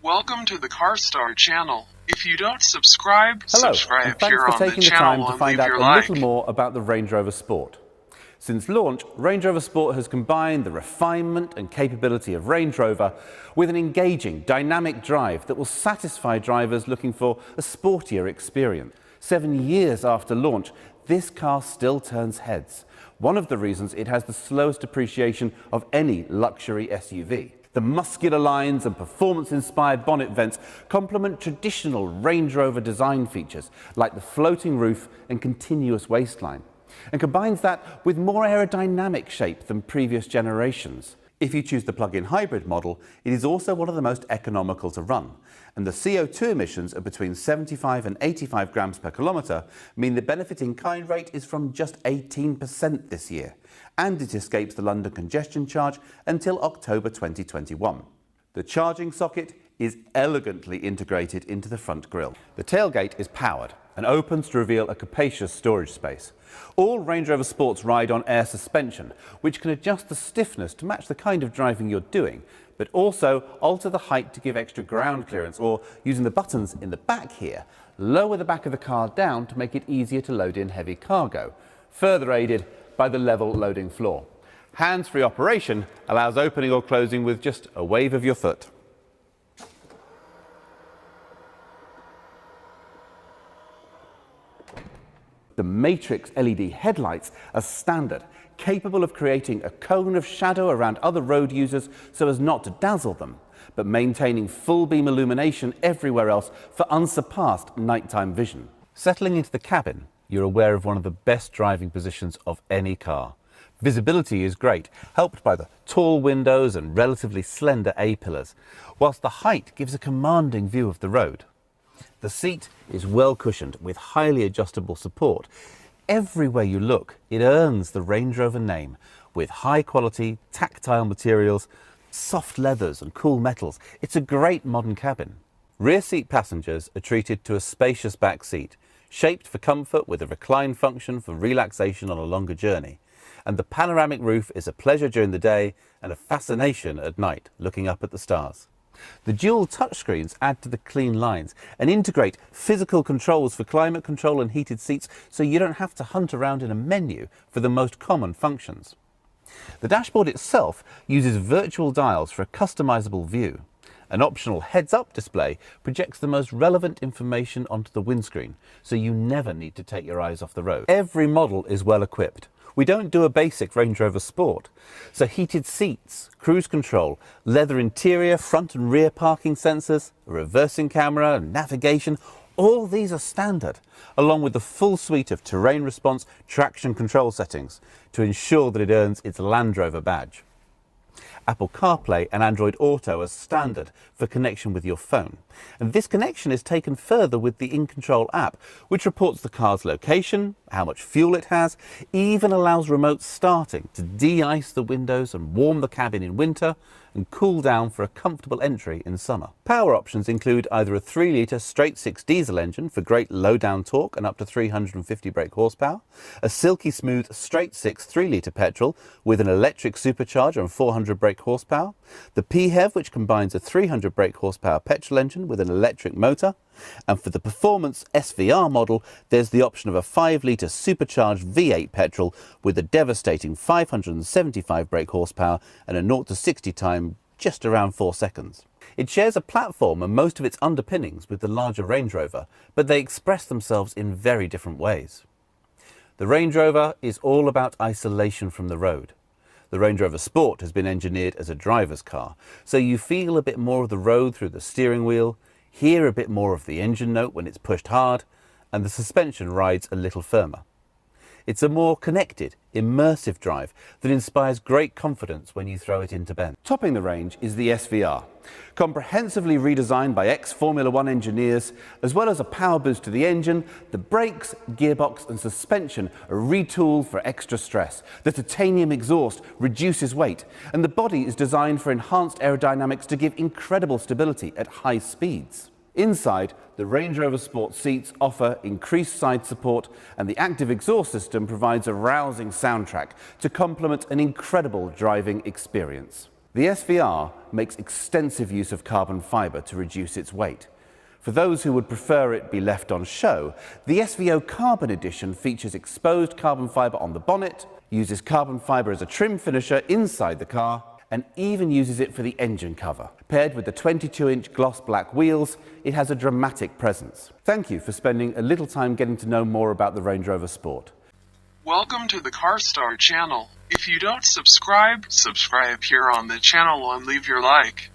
Welcome to the Carwstar channel. If you don't subscribe, Hello, subscribe and thanks here for on the taking the time channel to and find leave out your a like. little more about the Range Rover Sport. Since launch, Range Rover Sport has combined the refinement and capability of Range Rover with an engaging, dynamic drive that will satisfy drivers looking for a sportier experience. 7 years after launch, this car still turns heads. One of the reasons it has the slowest depreciation of any luxury SUV. The muscular lines and performance-inspired bonnet vents complement traditional Range Rover design features like the floating roof and continuous waistline, and combines that with more aerodynamic shape than previous generations. If you choose the plug-in hybrid model, it is also one of the most economical to run, and the CO2 emissions of between 75 and 85 grams per kilometre mean the benefit-in-kind rate is from just 18% this year, and it escapes the London congestion charge until October 2021. The charging socket is elegantly integrated into the front grille. The tailgate is powered and opens to reveal a capacious storage space. All Range Rover Sports ride on air suspension, which can adjust the stiffness to match the kind of driving you're doing, but also alter the height to give extra ground clearance, or using the buttons in the back here, lower the back of the car down to make it easier to load in heavy cargo, further aided by the level loading floor. Hands-free operation allows opening or closing with just a wave of your foot. The Matrix LED headlights are standard, capable of creating a cone of shadow around other road users so as not to dazzle them, but maintaining full beam illumination everywhere else for unsurpassed nighttime vision. Settling into the cabin, you're aware of one of the best driving positions of any car. Visibility is great, helped by the tall windows and relatively slender A-pillars, whilst the height gives a commanding view of the road. The seat is well cushioned with highly adjustable support. Everywhere you look, it earns the Range Rover name with high quality, tactile materials, soft leathers and cool metals. It's a great modern cabin. Rear seat passengers are treated to a spacious back seat, shaped for comfort with a recline function for relaxation on a longer journey. And the panoramic roof is a pleasure during the day and a fascination at night, looking up at the stars. The dual touchscreens add to the clean lines and integrate physical controls for climate control and heated seats, so you don't have to hunt around in a menu for the most common functions. The dashboard itself uses virtual dials for a customizable view. An optional heads-up display projects the most relevant information onto the windscreen, so you never need to take your eyes off the road. Every model is well equipped. We don't do a basic Range Rover Sport, so heated seats, cruise control, leather interior, front and rear parking sensors, a reversing camera, and navigation, all these are standard, along with the full suite of terrain response traction control settings to ensure that it earns its Land Rover badge. Apple CarPlay and Android Auto are standard for connection with your phone. And this connection is taken further with the InControl app, which reports the car's location, how much fuel it has, even allows remote starting to de-ice the windows and warm the cabin in winter and cool down for a comfortable entry in summer. Power options include either a 3-litre straight-six diesel engine for great low-down torque and up to 350 brake horsepower, a silky smooth straight-six 3-litre petrol with an electric supercharger and 400 brake horsepower, the PHEV, which combines a 300 brake horsepower petrol engine with an electric motor, and for the performance SVR model, there's the option of a 5-litre supercharged V8 petrol with a devastating 575 brake horsepower and a 0 to 60 time just around 4 seconds. It shares a platform and most of its underpinnings with the larger Range Rover, but they express themselves in very different ways. The Range Rover is all about isolation from the road. The Range Rover Sport has been engineered as a driver's car, so you feel a bit more of the road through the steering wheel, hear a bit more of the engine note when it's pushed hard, and the suspension rides a little firmer. It's a more connected, immersive drive that inspires great confidence when you throw it into bend. Topping the range is the SVR, comprehensively redesigned by ex-Formula One engineers. As well as a power boost to the engine, the brakes, gearbox and suspension are retooled for extra stress. The titanium exhaust reduces weight, and the body is designed for enhanced aerodynamics to give incredible stability at high speeds. Inside, the Range Rover Sport seats offer increased side support, and the active exhaust system provides a rousing soundtrack to complement an incredible driving experience. The SVR makes extensive use of carbon fibre to reduce its weight. For those who would prefer it be left on show, the SVO Carbon Edition features exposed carbon fibre on the bonnet, uses carbon fibre as a trim finisher inside the car, and even uses it for the engine cover. Paired with the 22-inch gloss black wheels, it has a dramatic presence. Thank you for spending a little time getting to know more about the Range Rover Sport. Welcome to the Carwstar channel. If you don't subscribe here on the channel and leave your like.